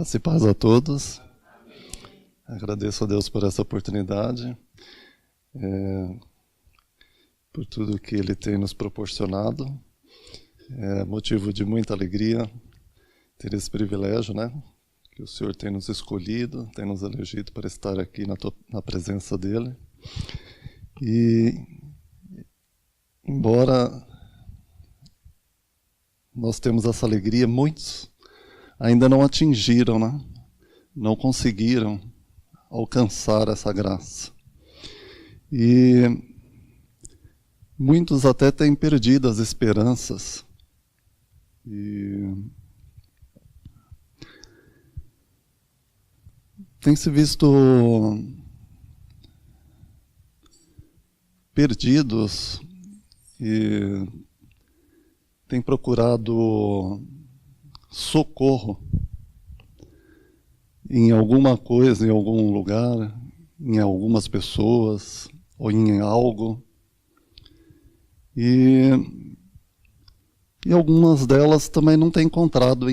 Graça e paz a todos. Agradeço a Deus por essa oportunidade, por tudo que Ele tem nos proporcionado. É motivo de muita alegria ter esse privilégio, né? Que o Senhor tem nos escolhido, tem nos elegido para estar aqui na presença dEle. E, embora nós temos essa alegria, muitos ainda não atingiram, né? Não conseguiram alcançar essa graça. E muitos até têm perdido as esperanças. E tem se visto perdidos e tem procurado socorro em alguma coisa, em algum lugar, em algumas pessoas ou em algo. E algumas delas também não têm encontrado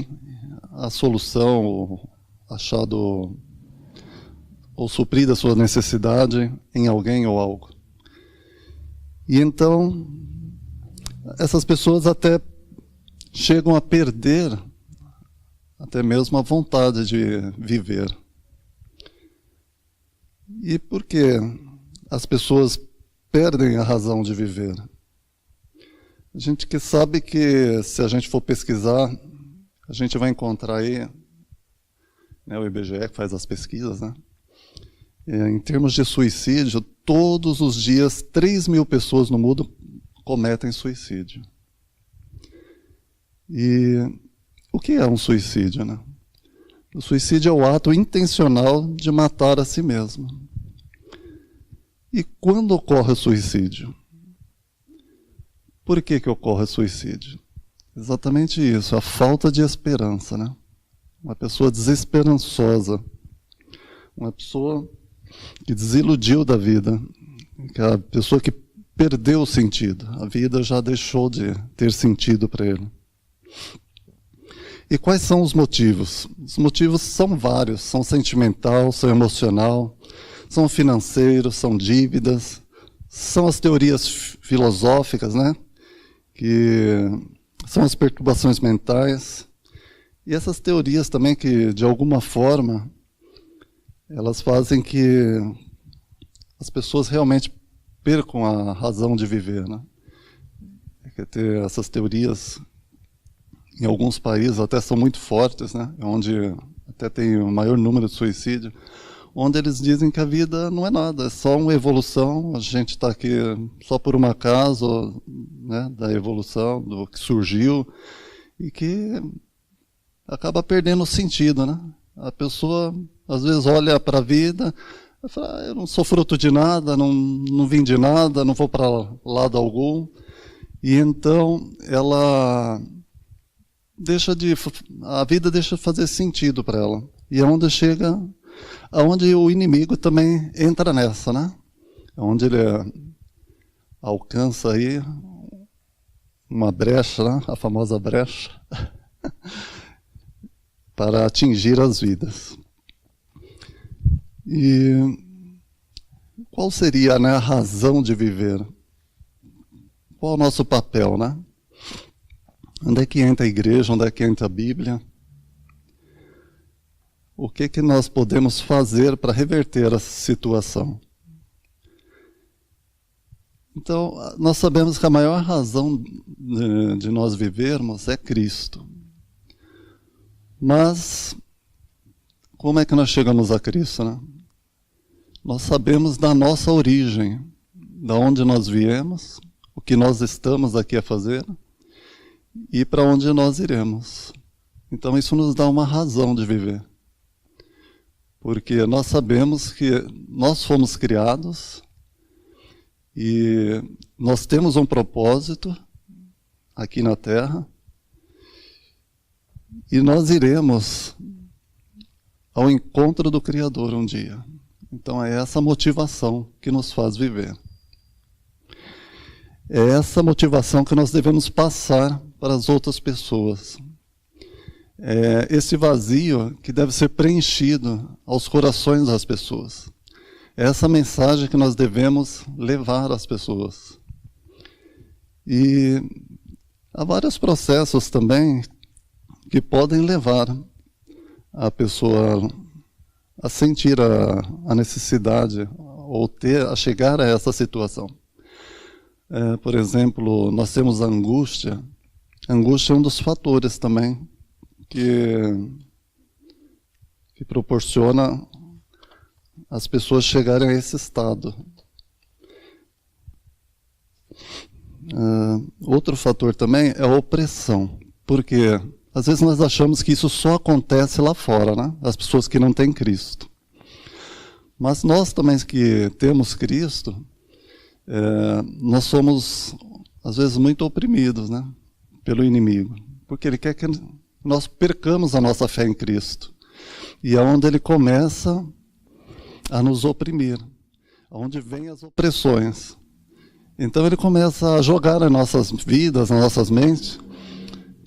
a solução, ou achado ou suprido a sua necessidade em alguém ou algo. E então, essas pessoas até chegam a perder até mesmo a vontade de viver. E por que as pessoas perdem a razão de viver? A gente que sabe que, se a gente for pesquisar, a gente vai encontrar aí, né, o IBGE que faz as pesquisas, né? Em termos de suicídio, todos os dias 3.000 pessoas no mundo cometem suicídio. E o que é um suicídio, né? O suicídio é o ato intencional de matar a si mesmo. E quando ocorre o suicídio? Por que ocorre o suicídio? Exatamente isso, a falta de esperança, né? Uma pessoa desesperançosa, uma pessoa que desiludiu da vida, a pessoa que perdeu o sentido, a vida já deixou de ter sentido para ele. E quais são os motivos? Os motivos são vários, são sentimental, são emocional, são financeiros, são dívidas, são as teorias filosóficas, né? Que são as perturbações mentais. E essas teorias também que, de alguma forma, elas fazem que as pessoas realmente percam a razão de viver, né? Ter essas teorias, em alguns países até são muito fortes, né? Onde até tem o maior número de suicídio, onde eles dizem que a vida não é nada, é só uma evolução, a gente está aqui só por um acaso, né, da evolução, do que surgiu, e que acaba perdendo o sentido, né? A pessoa, às vezes, olha para a vida e fala, eu não sou fruto de nada, não vim de nada, não vou para lado algum, e então ela a vida deixa de fazer sentido para ela. E é onde chega, aonde o inimigo também entra nessa, né? É onde ele alcança aí uma brecha, né? A famosa brecha, para atingir as vidas. E qual seria, né, a razão de viver? Qual é o nosso papel, né? Onde é que entra a igreja? Onde é que entra a Bíblia? O que nós podemos fazer para reverter essa situação? Então, nós sabemos que a maior razão de nós vivermos é Cristo. Mas, como é que nós chegamos a Cristo, né? Nós sabemos da nossa origem, da onde nós viemos, o que nós estamos aqui a fazer, e para onde nós iremos. Então isso nos dá uma razão de viver. Porque nós sabemos que nós fomos criados e nós temos um propósito aqui na Terra e nós iremos ao encontro do Criador um dia. Então é essa motivação que nos faz viver. É essa motivação que nós devemos passar para as outras pessoas. esse vazio que deve ser preenchido aos corações das pessoas. É essa mensagem que nós devemos levar às pessoas. E há vários processos também que podem levar a pessoa a sentir a necessidade ou a chegar a essa situação. Por exemplo, nós temos a angústia. A angústia é um dos fatores também que proporciona as pessoas chegarem a esse estado. Outro fator também é a opressão, porque às vezes nós achamos que isso só acontece lá fora, né? As pessoas que não têm Cristo. Mas nós também que temos Cristo, nós somos às vezes muito oprimidos, né? Pelo inimigo, porque ele quer que nós percamos a nossa fé em Cristo. E é onde ele começa a nos oprimir, onde vem as opressões. Então ele começa a jogar nas nossas vidas, nas nossas mentes,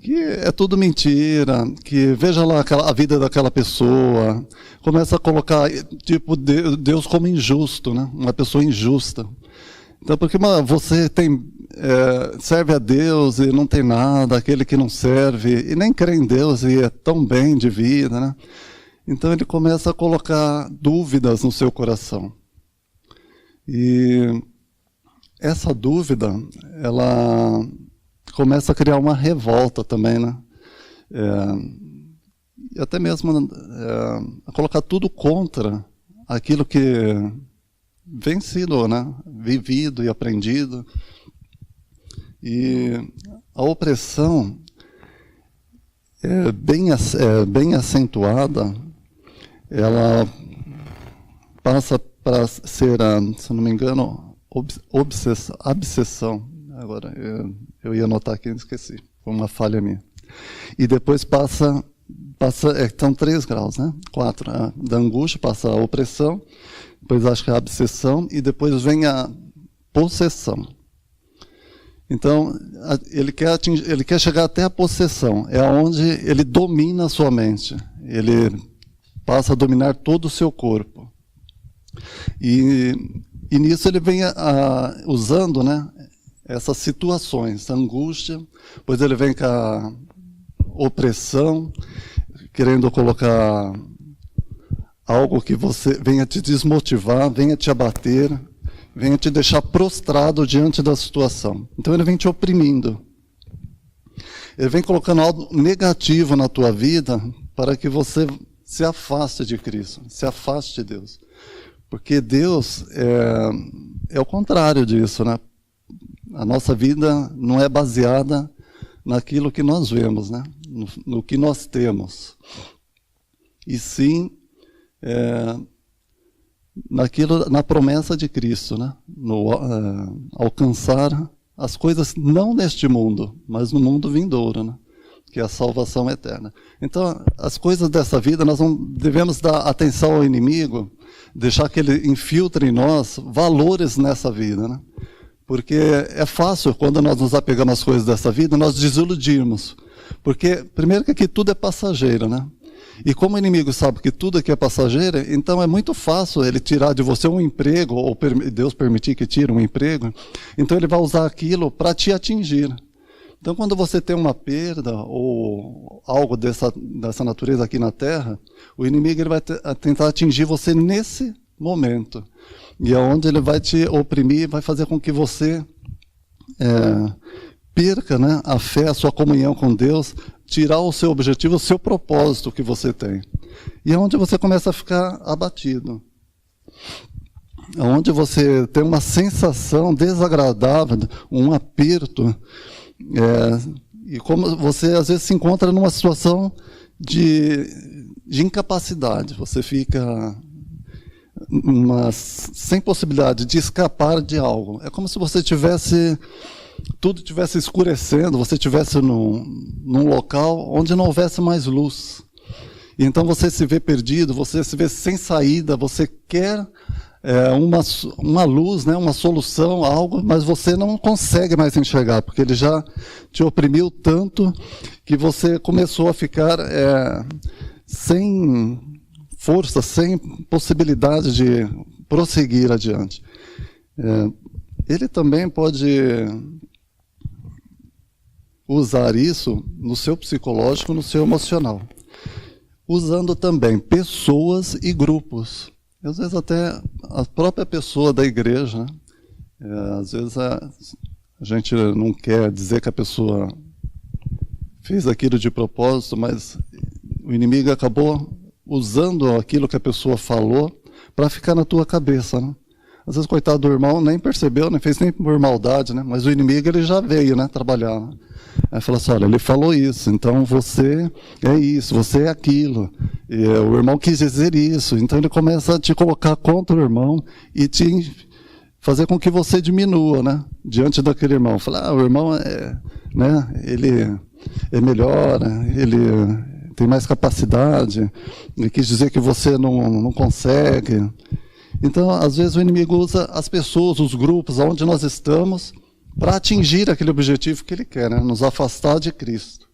que é tudo mentira, que veja lá a vida daquela pessoa, começa a colocar tipo Deus como injusto, né? Uma pessoa injusta. Então, porque você serve a Deus e não tem nada, aquele que não serve, e nem crê em Deus e é tão bem de vida, né? Então ele começa a colocar dúvidas no seu coração. E essa dúvida, ela começa a criar uma revolta também, né? E até mesmo a colocar tudo contra aquilo que vem sido, né, vivido e aprendido. E a opressão bem acentuada, ela passa para ser, se não me engano, obsessão. Agora, eu ia anotar aqui e esqueci, foi uma falha minha. E depois passa são 3 graus, né? 4. Da angústia passa a opressão, depois acho que é a obsessão, e depois vem a possessão. Então, ele quer chegar até a possessão, é onde ele domina a sua mente, ele passa a dominar todo o seu corpo. E nisso ele vem usando, né, essas situações, a angústia, depois ele vem com a opressão, querendo colocar algo que você venha te desmotivar, venha te abater, venha te deixar prostrado diante da situação. Então ele vem te oprimindo. Ele vem colocando algo negativo na tua vida para que você se afaste de Cristo, se afaste de Deus. Porque Deus é o contrário disso, né? A nossa vida não é baseada naquilo que nós vemos, né? No que nós temos. E sim na promessa de Cristo, né? No alcançar as coisas não neste mundo, mas no mundo vindouro, né? Que é a salvação eterna. Então, as coisas dessa vida, nós não devemos dar atenção ao inimigo, deixar que ele infiltre em nós valores nessa vida, né? Porque é fácil, quando nós nos apegamos às coisas dessa vida, nós desiludirmos. Porque, primeiro que aqui tudo é passageiro, né? E como o inimigo sabe que tudo aqui é passageiro, então é muito fácil ele tirar de você um emprego, ou Deus permitir que tire um emprego, então ele vai usar aquilo para te atingir. Então, quando você tem uma perda ou algo dessa natureza aqui na Terra, o inimigo ele vai tentar atingir você nesse momento. E é onde ele vai te oprimir, vai fazer com que você perca, né, a fé, a sua comunhão com Deus, tirar o seu objetivo, o seu propósito que você tem. E é onde você começa a ficar abatido. É onde você tem uma sensação desagradável, um aperto. E como você às vezes se encontra numa situação de incapacidade, você fica sem possibilidade de escapar de algo. É como se você tudo tivesse escurecendo, você estivesse num local onde não houvesse mais luz. E então você se vê perdido, você se vê sem saída, você quer uma luz, né, uma solução, algo, mas você não consegue mais enxergar, porque ele já te oprimiu tanto que você começou a ficar sem força, sem possibilidade de prosseguir adiante. Ele também pode usar isso no seu psicológico, no seu emocional, usando também pessoas e grupos. Às vezes até a própria pessoa da igreja, às vezes a gente não quer dizer que a pessoa fez aquilo de propósito, mas o inimigo acabou usando aquilo que a pessoa falou para ficar na tua cabeça, né? Às vezes, coitado do irmão, nem percebeu, nem fez nem por maldade, né? Mas o inimigo ele já veio, né, trabalhar. Né? Aí fala assim, olha, ele falou isso, então você é isso, você é aquilo. E o irmão quis dizer isso, então ele começa a te colocar contra o irmão e te fazer com que você diminua, né, diante daquele irmão. Falar, o irmão né, ele é melhor, né, ele tem mais capacidade, ele quis dizer que você não consegue. Então, às vezes, o inimigo usa as pessoas, os grupos, onde nós estamos, para atingir aquele objetivo que ele quer, né? Nos afastar de Cristo.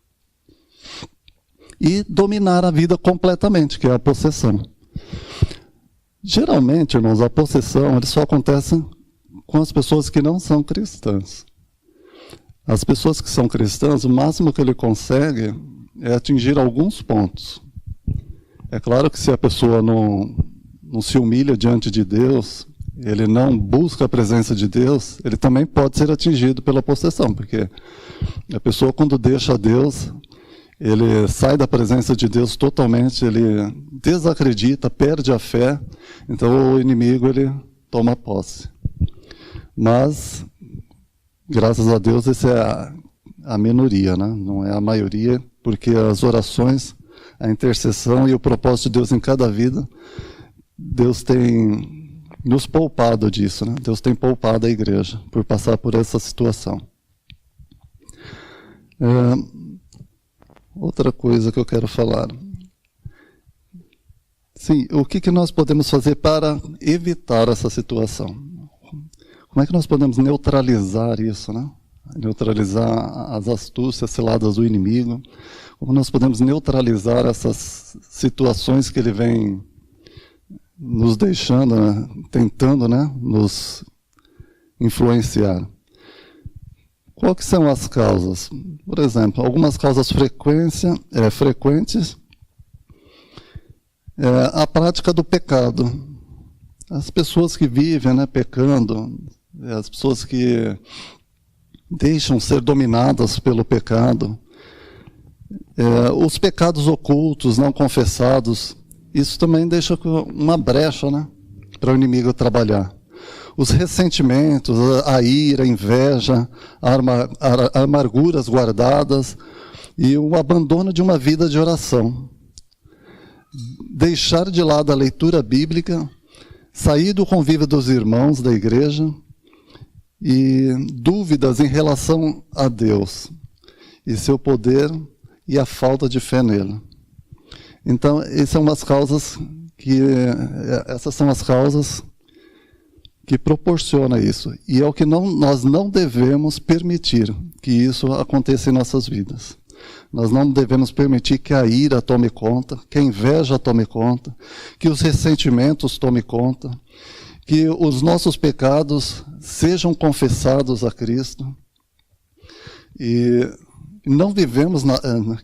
E dominar a vida completamente, que é a possessão. Geralmente, irmãos, a possessão só acontece com as pessoas que não são cristãs. As pessoas que são cristãs, o máximo que ele consegue é atingir alguns pontos. É claro que se a pessoa não se humilha diante de Deus, ele não busca a presença de Deus, ele também pode ser atingido pela possessão, porque a pessoa, quando deixa Deus, ele sai da presença de Deus totalmente, ele desacredita, perde a fé, então o inimigo ele toma posse. Mas, graças a Deus, essa é a minoria, né? Não é a maioria, porque as orações, a intercessão e o propósito de Deus em cada vida, Deus tem nos poupado disso, né? Deus tem poupado a igreja por passar por essa situação. Outra coisa que eu quero falar. Sim, o que nós podemos fazer para evitar essa situação? Como é que nós podemos neutralizar isso, né? Neutralizar as astúcias ciladas do inimigo? Como nós podemos neutralizar essas situações que ele vem nos deixando, né, tentando, né, nos influenciar? Qual que são as causas? Por exemplo, algumas causas frequentes, a prática do pecado. As pessoas que vivem, né, pecando, as pessoas que deixam ser dominadas pelo pecado, os pecados ocultos, não confessados, isso também deixa uma brecha, né, para o inimigo trabalhar. Os ressentimentos, a ira, a inveja, amarguras guardadas e o abandono de uma vida de oração. Deixar de lado a leitura bíblica, sair do convívio dos irmãos da igreja e dúvidas em relação a Deus e seu poder e a falta de fé nele. Então, essas são as causas que proporcionam isso. E é o que nós não devemos permitir que isso aconteça em nossas vidas. Nós não devemos permitir que a ira tome conta, que a inveja tome conta, que os ressentimentos tome conta, que os nossos pecados sejam confessados a Cristo. E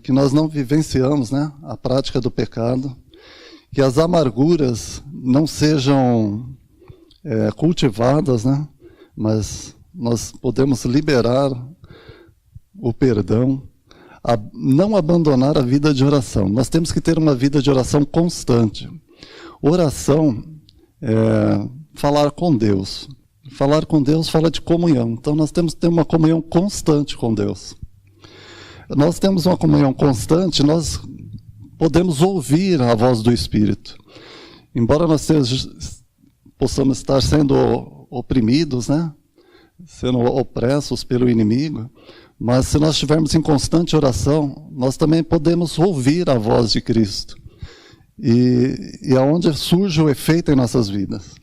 que nós não vivenciamos, né, a prática do pecado, que as amarguras não sejam cultivadas, né, mas nós podemos liberar o perdão, não abandonar a vida de oração. Nós temos que ter uma vida de oração constante. Oração é falar com Deus. Falar com Deus fala de comunhão. Então nós temos que ter uma comunhão constante com Deus. Nós temos uma comunhão constante, nós podemos ouvir a voz do Espírito. Embora nós possamos estar sendo oprimidos, né? Sendo opressos pelo inimigo, mas se nós estivermos em constante oração, nós também podemos ouvir a voz de Cristo. E aonde surge o efeito em nossas vidas.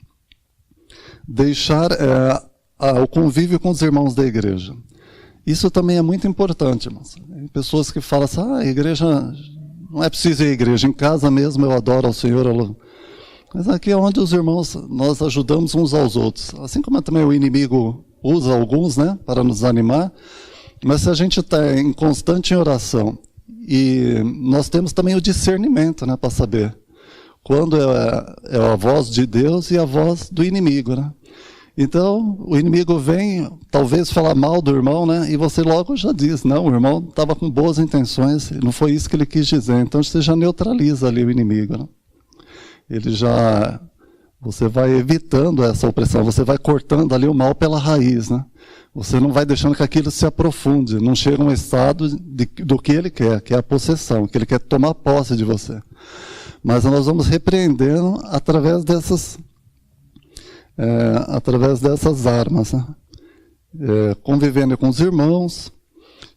deixar o convívio com os irmãos da igreja. Isso também é muito importante, irmãos. Tem pessoas que falam assim, a igreja, não é preciso ir à igreja, em casa mesmo eu adoro ao Senhor. Mas aqui é onde os irmãos, nós ajudamos uns aos outros. Assim como também o inimigo usa alguns, né, para nos animar, mas se a gente está em constante oração, e nós temos também o discernimento, né, para saber quando é a voz de Deus e a voz do inimigo, né? Então, o inimigo vem, talvez, falar mal do irmão, né? E você logo já diz, não, o irmão estava com boas intenções, não foi isso que ele quis dizer. Então, você já neutraliza ali o inimigo, né? Você vai evitando essa opressão, você vai cortando ali o mal pela raiz, né? Você não vai deixando que aquilo se aprofunde, não chega a um estado do que ele quer, que é a possessão, que ele quer tomar posse de você. Mas nós vamos repreendendo através dessas armas, né? Convivendo com os irmãos,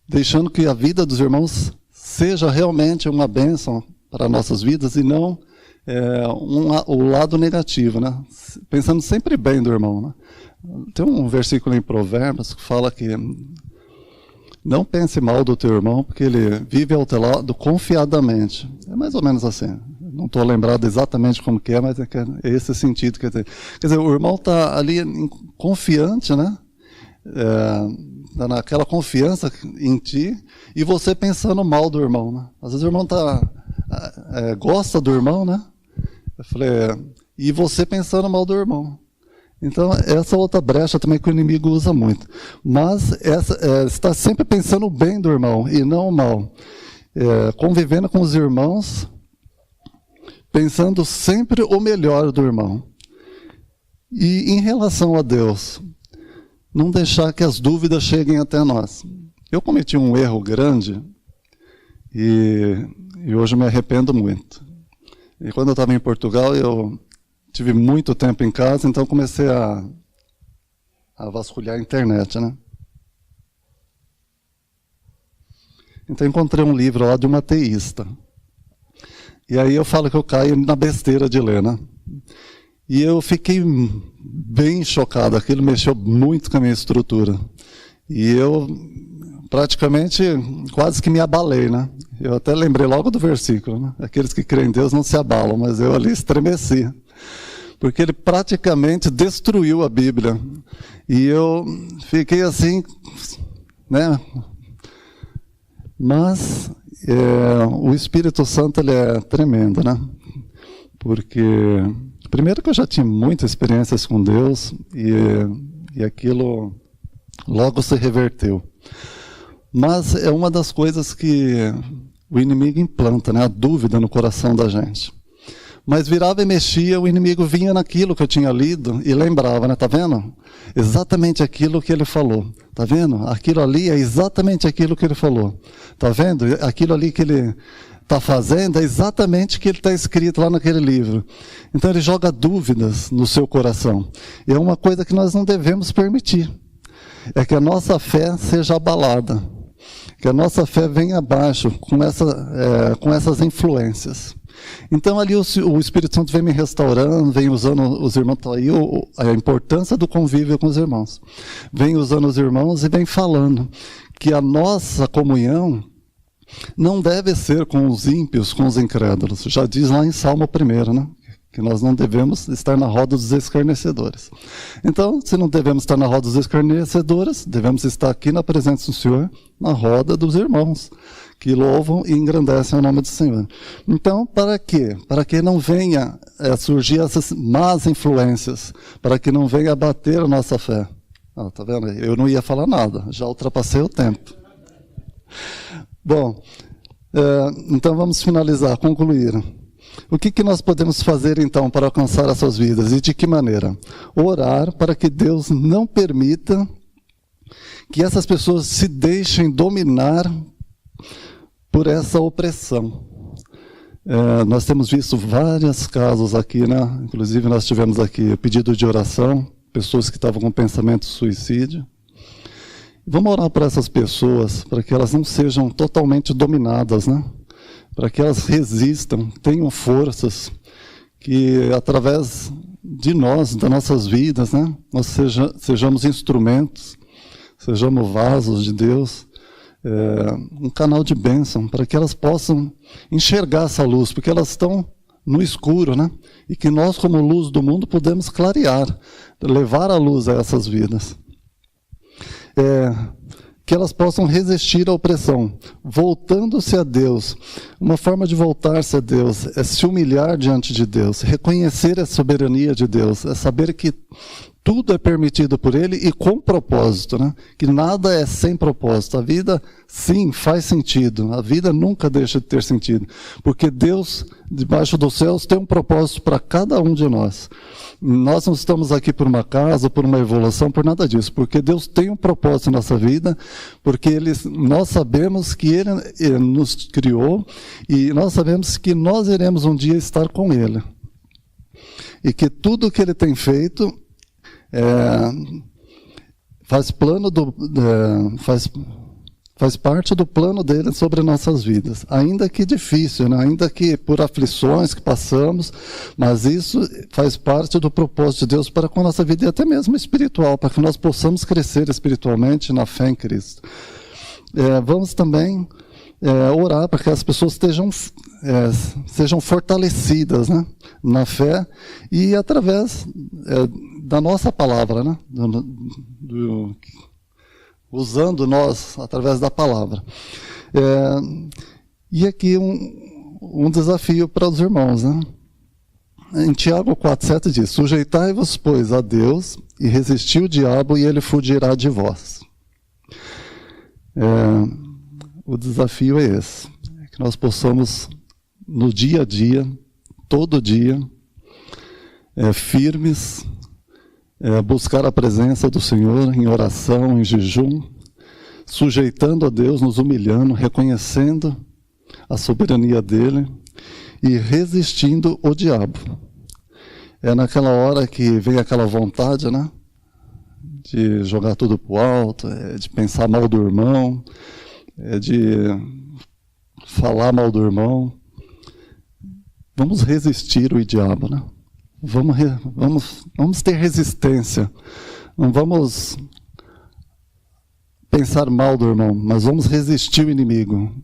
deixando que a vida dos irmãos seja realmente uma bênção para nossas vidas e não o lado negativo, né? Pensando sempre bem do irmão, né? Tem um versículo em Provérbios que fala que não pense mal do teu irmão, porque ele vive ao teu lado confiadamente. É mais ou menos assim. Não estou lembrado exatamente como que é, mas é esse sentido que tem. Quer dizer, o irmão está ali confiante, né? Tá naquela confiança em ti, e você pensando mal do irmão, né? Às vezes o irmão gosta do irmão, né? Eu falei, e você pensando mal do irmão. Então, essa outra brecha também que o inimigo usa muito. Mas está sempre pensando o bem do irmão e não o mal. Convivendo com os irmãos, pensando sempre o melhor do irmão. E em relação a Deus, não deixar que as dúvidas cheguem até nós. Eu cometi um erro grande e hoje me arrependo muito. E quando eu estava em Portugal, eu tive muito tempo em casa, então comecei a vasculhar a internet, né? Então encontrei um livro lá de uma ateísta. E aí eu falo que eu caio na besteira de ler, né? E eu fiquei bem chocado, aquilo mexeu muito com a minha estrutura. E eu praticamente quase que me abalei, né? Eu até lembrei logo do versículo, né? Aqueles que creem em Deus não se abalam, mas eu ali estremeci. Porque ele praticamente destruiu a Bíblia. E eu fiquei assim, né? Mas o Espírito Santo, ele é tremendo, né? Porque, primeiro que eu já tinha muitas experiências com Deus, e aquilo logo se reverteu. Mas é uma das coisas que o inimigo implanta, né? A dúvida no coração da gente. Mas virava e mexia, o inimigo vinha naquilo que eu tinha lido e lembrava, né? Tá vendo? Exatamente aquilo que ele falou. Tá vendo? Aquilo ali é exatamente aquilo que ele falou. Tá vendo? Aquilo ali que ele está fazendo é exatamente o que ele está escrito lá naquele livro. Então ele joga dúvidas no seu coração. E é uma coisa que nós não devemos permitir. É que a nossa fé seja abalada. Que a nossa fé venha abaixo com essas influências. Então ali o Espírito Santo vem me restaurando, vem usando os irmãos, tá aí a importância do convívio com os irmãos. Vem usando os irmãos e vem falando que a nossa comunhão não deve ser com os ímpios, com os incrédulos. Já diz lá em Salmo 1, né? Que nós não devemos estar na roda dos escarnecedores. Então, se não devemos estar na roda dos escarnecedores, devemos estar aqui na presença do Senhor, na roda dos irmãos, que louvam e engrandecem o nome do Senhor. Então, para quê? Para que não venha surgir essas más influências, para que não venha abater a nossa fé. Tá vendo? Eu não ia falar nada, já ultrapassei o tempo. Bom, então vamos finalizar, concluir. O que nós podemos fazer, então, para alcançar as suas vidas? E de que maneira? Orar para que Deus não permita que essas pessoas se deixem dominar por essa opressão. Nós temos visto vários casos aqui, né? Inclusive nós tivemos aqui pedido de oração, pessoas que estavam com pensamento de suicídio. Vamos orar para essas pessoas, para que elas não sejam totalmente dominadas, né? Para que elas resistam, tenham forças, que através de nós, das nossas vidas, né? Nós sejamos instrumentos, sejamos vasos de Deus, um canal de bênção, para que elas possam enxergar essa luz, porque elas estão no escuro, né? E que nós, como luz do mundo, podemos clarear, levar a luz a essas vidas. Que elas possam resistir à opressão, voltando-se a Deus. Uma forma de voltar-se a Deus é se humilhar diante de Deus, reconhecer a soberania de Deus, é saber que tudo é permitido por Ele e com propósito, né? Que nada é sem propósito. A vida, sim, faz sentido. A vida nunca deixa de ter sentido. Porque Deus, debaixo dos céus, tem um propósito para cada um de nós. Nós não estamos aqui por uma acaso, por uma evolução, por nada disso. Porque Deus tem um propósito na nossa vida, porque nós sabemos que Ele nos criou e nós sabemos que nós iremos um dia estar com Ele. E que tudo que Ele tem feito faz parte do plano dele sobre nossas vidas, ainda que difícil, né? Ainda que por aflições que passamos, mas isso faz parte do propósito de Deus para com a nossa vida e até mesmo espiritual, para que nós possamos crescer espiritualmente na fé em Cristo. Vamos também orar para que as pessoas sejam fortalecidas, né, na fé e através da nossa palavra, né, usando nós através da palavra. E aqui um desafio para os irmãos, né? Em Tiago 4,7 diz: sujeitai-vos, pois, a Deus e resisti o diabo e ele fugirá de vós. O desafio é esse, que nós possamos, no dia a dia, todo dia, firmes, buscar a presença do Senhor em oração, em jejum, sujeitando a Deus, nos humilhando, reconhecendo a soberania dEle e resistindo o diabo. É naquela hora que vem aquela vontade, né, de jogar tudo para o alto, de pensar mal do irmão, de falar mal do irmão. Vamos resistir o diabo, né? Vamos ter resistência. Não vamos pensar mal do irmão, mas vamos resistir o inimigo.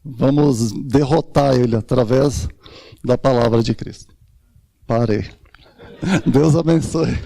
Vamos derrotar ele através da palavra de Cristo. Parei. Deus abençoe.